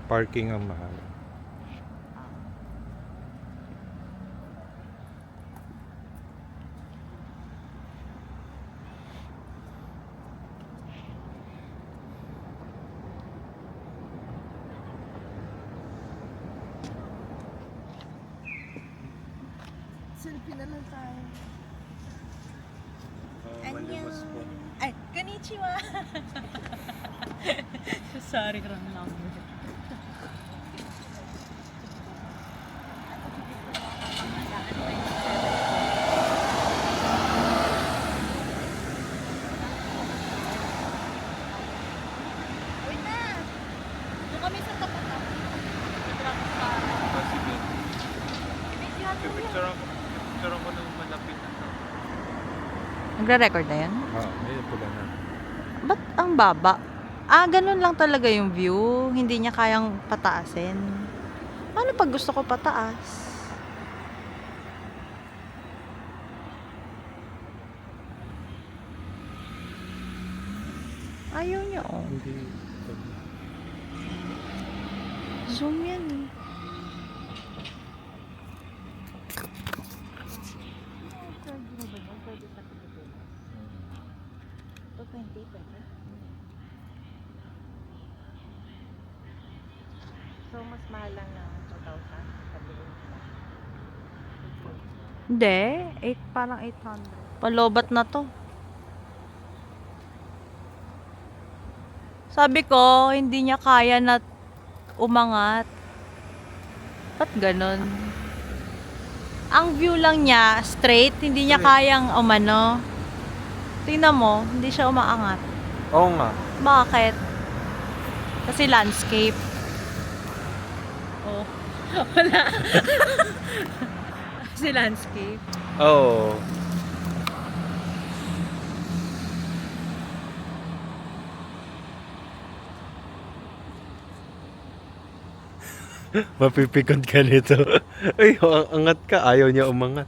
Parking ang mahal. Selfie na lang tayo. Annyeong. Ay, konnichiwa. Sorry, wrong number. Wait na! Doon kami sa tapat na. Sige. Picture ako ng malapit na to. Nagre-record na yan? Ayun pula na. Ba't ang baba? Ganun lang talaga yung view. Hindi niya kayang pataasin. Paano pag gusto ko pataas? Ayaw niya, oh. Hindi. Zoom yan, eh. So, mas mahal lang na 2,000 sa buong sila. Hindi. Parang 800. Palobat na to. Sabi ko, hindi niya kaya na umangat. Ba't ganun? Ang view lang niya, straight, hindi niya kayang umano. Tingnan mo, hindi siya umaangat. Oo nga. Bakit? Kasi landscape. Oh. Wala. Kasi landscape. Oo. Mapipikon ka nito. Ay, angat ka. Ayaw niya umangat.